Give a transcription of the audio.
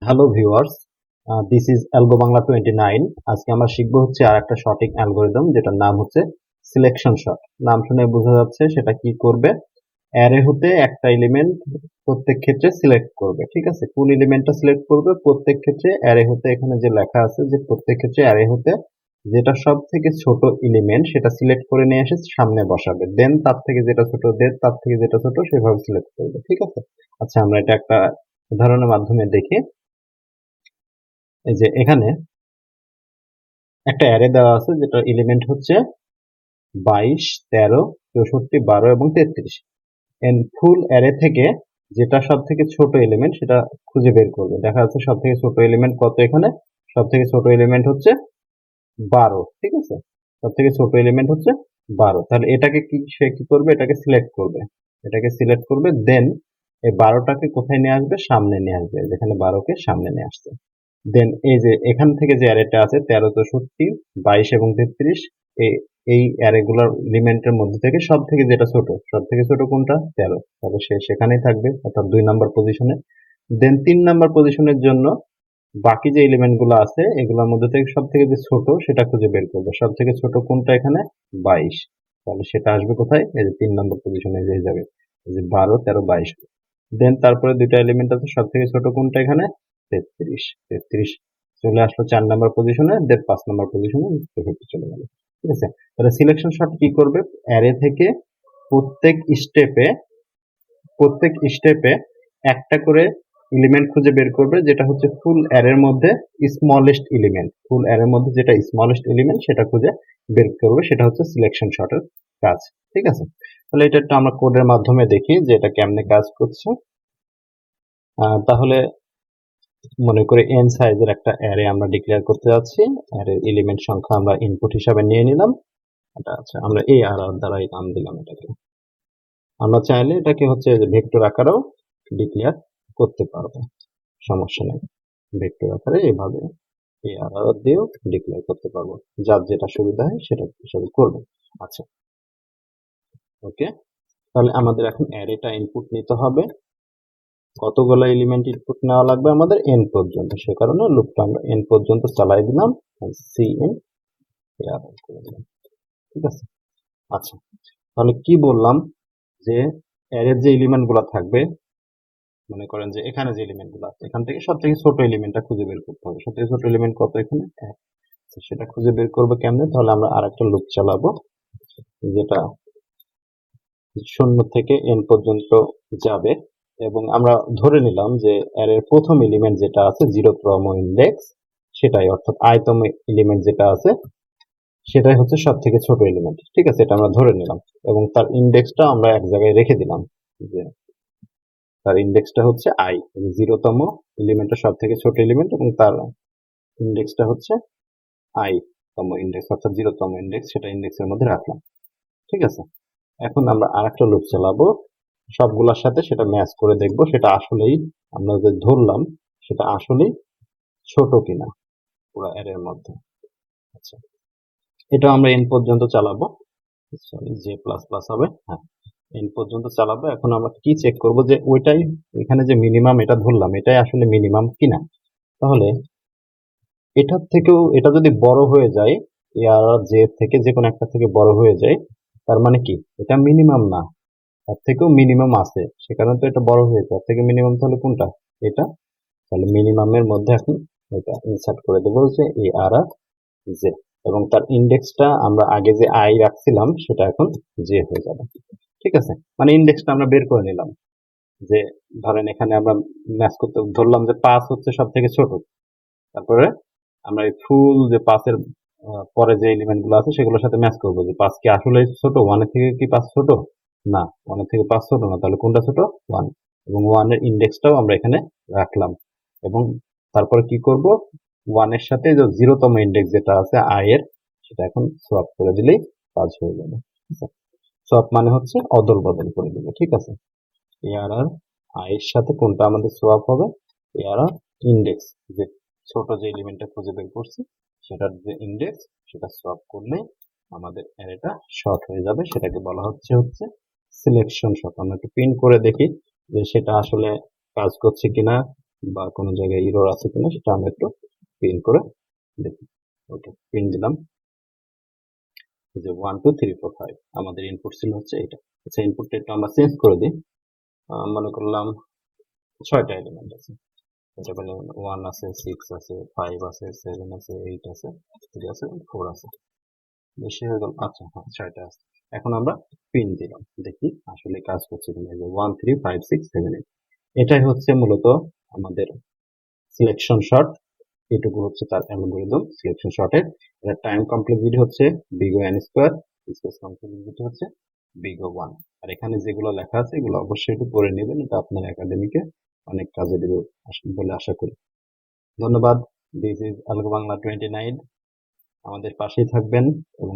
Hello viewers, this is algo Bangla 29। আজকে আমরা শিখবো হচ্ছে আর একটা সঠিক অ্যালগোরিদম, যেটার নাম হচ্ছে সিলেকশন শর্ট। নাম শুনে বোঝা যাচ্ছে সেটা কি করবে। অ্যারে হতে একটা এলিমেন্ট প্রত্যেক ক্ষেত্রে সিলেক্ট করবে। ঠিক আছে, কোন এলিমেন্টটা সিলেক্ট করবে প্রত্যেক ক্ষেত্রে অ্যারে হতে। এখানে যে লেখা আছে যে প্রত্যেক ক্ষেত্রে অ্যারে হতে যেটা সব থেকে ছোট এলিমেন্ট সেটা সিলেক্ট করে নিয়ে এসে সামনে বসাবে, দেন তার থেকে যেটা ছোট, দেন তার থেকে যেটা ছোট সেভাবে সিলেক্ট করবে। ঠিক আছে, আচ্ছা আমরা এটা একটা উদাহরণের মাধ্যমে দেখি। এই যে এখানে একটা অ্যারে দেওয়া আছে যেটা এলিমেন্ট হচ্ছে 22, 13, 64, 12 এবং 33। এন্ড ফুল অ্যারে থেকে যেটা সব থেকে ছোট এলিমেন্ট সেটা খুঁজে বের করবে। দেখা যাচ্ছে সব থেকে ছোট এলিমেন্ট কত, এখানে সব থেকে ছোট এলিমেন্ট হচ্ছে 12। ঠিক আছে, সব থেকে ছোট এলিমেন্ট হচ্ছে 12। তাহলে এটাকে সে কি করবে, এটাকে সিলেক্ট করবে, দেন এই 12টাকে কোথায় নিয়ে আসবে, সামনে নিয়ে আসবে, যেখানে 12কে সামনে নিয়ে আসছে। দেন এই যে এখান থেকে যে অ্যারেটা আছে 13, 64, 22 এবং 33, এই এই অ্যারেগুলোর এলিমেন্টের মধ্যে থেকে সব থেকে যেটা ছোট, সব থেকে ছোট কোনটা, 13, তাহলে সে সেখানেই থাকবে, অর্থাৎ 2 নম্বর পজিশনে। দেন 3 নম্বর পজিশনের জন্য বাকি যে এলিমেন্ট গুলো আছে এগুলোর মধ্যে থেকে সব থেকে যে ছোট সেটা খুঁজে বের করবে। সব থেকে ছোট কোনটা, এখানে 22, তাহলে সেটা আসবে কোথায়, এই যে 3 নম্বর পজিশনে যে যাবে, এই যে 12, 13, 22। দেন তারপরে দুইটা এলিমেন্ট আছে, সব থেকে ছোট কোনটা, এখানে 33, 33 চলে আসলো 4 নম্বর পজিশনে, দেন 5 নম্বর পজিশনে চলে গেল। ঠিক আছে, তাহলে সিলেকশন শর্ট কি করবে, অ্যারে থেকে প্রত্যেক স্টেপে একটা করে এলিমেন্ট খুঁজে বের করবে, যেটা হচ্ছে ফুল অ্যারের মধ্যে স্মলেস্ট এলিমেন্ট, যেটা স্মলেস্ট এলিমেন্ট সেটা খুঁজে বের করবে, সেটা হচ্ছে সিলেকশন শর্টের কাজ। ঠিক আছে, তাহলে এটা একটা আমরা কোডের মাধ্যমে দেখি যে এটা কেমনে কাজ করছে। তাহলে মনে করে n সাইজের একটা অ্যারে আমরা ডিক্লেয়ার করতে যাচ্ছি। অ্যারের এলিমেন্ট সংখ্যা আমরা ইনপুট হিসাবে নিয়ে নিলাম। আচ্ছা, আমরা এই আর দ্বারাই নাম দিলাম এটাকে। আমরা চাইলে এটাকে হচ্ছে ভেক্টর আকারেও ডিক্লেয়ার করতে পারবো, সমস্যা নেই। ভেক্টর আকারে এভাবে এই আর দিয়েও ডিক্লেয়ার করতে পারবো, যার যেটা সুবিধা হয় সেটা হিসাবে করবে। আচ্ছা, ওকে, তাহলে আমাদের এখন অ্যারেটা ইনপুট নিতে হবে। কতগুলো এলিমেন্ট ইনপুট নেওয়া লাগবে আমাদের, n পর্যন্ত। সে কারণে লুপটা আমরা n পর্যন্ত চালাই দিলাম, cn করে দিলাম। ঠিক আছে, আচ্ছা, তাহলে কি বললাম যে অ্যারের যে এলিমেন্ট গুলা থাকবে, মনে করেন যে এখানে যে এলিমেন্ট গুলো আছে এখান থেকে সব থেকে ছোট এলিমেন্টটা খুঁজে বের করতে হবে। সব থেকে ছোট এলিমেন্ট কত, এখানে 1। সেটা খুঁজে বের করবে কেমনে, তাহলে আমরা আরেকটা লুপ চালাবো, যেটা 0 থেকে n পর্যন্ত যাবে, এবং আমরা ধরে নিলাম যে অ্যারের প্রথম এলিমেন্ট যেটা আছে 0তম ইন্ডেক্স সেটাই, অর্থাৎ i তম এলিমেন্ট যেটা আছে সেটাই হচ্ছে সব থেকে ছোট এলিমেন্ট। ঠিক আছে, এটা আমরা ধরে নিলাম, এবং তার ইন্ডেক্সটা আমরা এক জায়গায় রেখে দিলাম, যে তার ইন্ডেক্সটা হচ্ছে i, 0তম এলিমেন্টটা সব থেকে ছোট এলিমেন্ট, এবং তার ইন্ডেক্সটা হচ্ছে i তম ইন্ডেক্স, অর্থাৎ 0তম ইন্ডেক্স, সেটা ইন্ডেক্সের মধ্যে রাখলাম। ঠিক আছে, এখন আমরা আরেকটা লুপ চালাবো, সবগুলোর সাথে সেটা ম্যাচ করে দেখবো সেটা আসলেই আমরা যে ধরলাম সেটা আসলেই ছোট কিনা পুরো অ্যারের মধ্যে। আচ্ছা, এটা আমরা n পর্যন্ত চালাবো, সরি j প্লাস প্লাস হবে, হ্যাঁ n পর্যন্ত চালাবো। এখন আমরা কি চেক করব যে ওইটাই, এখানে যে মিনিমাম এটা ধরলাম এটাই আসলে মিনিমাম কিনা। তাহলে এটার থেকেও এটা যদি বড় হয়ে যায়, আর j থেকে যে কোনো একটা থেকে বড় হয়ে যায়, তার মানে কি এটা মিনিমাম না, তার থেকেও মিনিমাম আছে, সে কারণে তো এটা বড় হয়েছে। তার থেকে মিনিমাম তাহলে কোনটা, এটা। তাহলে মিনিমামের মধ্যে এখন এটা ইনসার্ট করে দেবো যে এ আর জে, এবং তার ইন্ডেক্সটা আমরা আগে যে আই রাখছিলাম সেটা এখন জে হয়ে যাবে। ঠিক আছে, মানে ইন্ডেক্সটা আমরা বের করে নিলাম, যে ধরেন এখানে আমরা ম্যাচ করতে ধরলাম যে 5 হচ্ছে সব থেকে ছোট। তারপরে আমরা এই ফুল যে 5-এর পরে যে এলিমেন্ট গুলো আছে সেগুলোর সাথে ম্যাচ করবো, যে 5 কি আসলে ছোট, 1-এর থেকে কি 5 ছোট, না 1-এর থেকে 5 ছোট না, তাহলে কোনটা ছোট, 1। এবং 1-এর ইন্ডেক্সটাও আমরা এখানে রাখলাম, এবং তারপরে কি করব, 1-এর সাথে যে 0তম ইন্ডেক্স যেটা আছে i এর, সেটা এখন সোয়াপ করে দিলেই কাজ হয়ে যাবে। সোয়াপ মানে হচ্ছে অদল বদল করে দিবে। ঠিক আছে, এর আর i এর সাথে কোনটা আমাদের সোয়াপ হবে, এর আর ইন্ডেক্স, যে ছোট যে এলিমেন্টটা খুঁজে বের করছি সেটার যে ইন্ডেক্স সেটা সোয়াপ করলে আমাদের অ্যারেটা শর্ট হয়ে যাবে। সেটাকে বলা হচ্ছে সিলেকশন শর্ট। আমরা একটু প্রিন্ট করে দেখি যে সেটা আসলে কাজ করছে কিনা, বা কোনো জায়গায় এরর আছে কিনা সেটা আমরা একটু প্রিন্ট করে দেখি। ওকে, প্রিন্ট দিলাম যে 1 2 3 4 5 আমাদের ইনপুট ছিল হচ্ছে এটা। আচ্ছা, ইনপুটটা একটু আমরা চেঞ্জ করে দিই। মনে করলাম 6টা এলিমেন্ট আছে, এটা বলে 1 আছে, 6 আছে, 5 আছে, 7 আছে, 8 আছে, 3 আছে, 4 আছে। বেশি হয়ে গেল। আচ্ছা, হ্যাঁ, 6টা আছে। এখন আমরা প্রিন্ট দিলাম, দেখি আসলে কাজ করছে কিনা। যে 1 3 5 6 7 8 এটাই হচ্ছে মূলত আমাদের সিলেকশন শর্ট। এটুকু হচ্ছে তার অ্যালগরিদম সিলেকশন শর্টের। এর টাইম কমপ্লেক্সিটি হচ্ছে big O N square, space complexity হচ্ছে বিগ ও 1। আর এখানে যেগুলো লেখা আছে এগুলো অবশ্যই একটু পড়ে নেবেন, এটা আপনার একাডেমিকে অনেক কাজে দেবে বলে আশা করি। ধন্যবাদ। This is Algo Bangla 29। আমাদের পাশেই থাকবেন এবং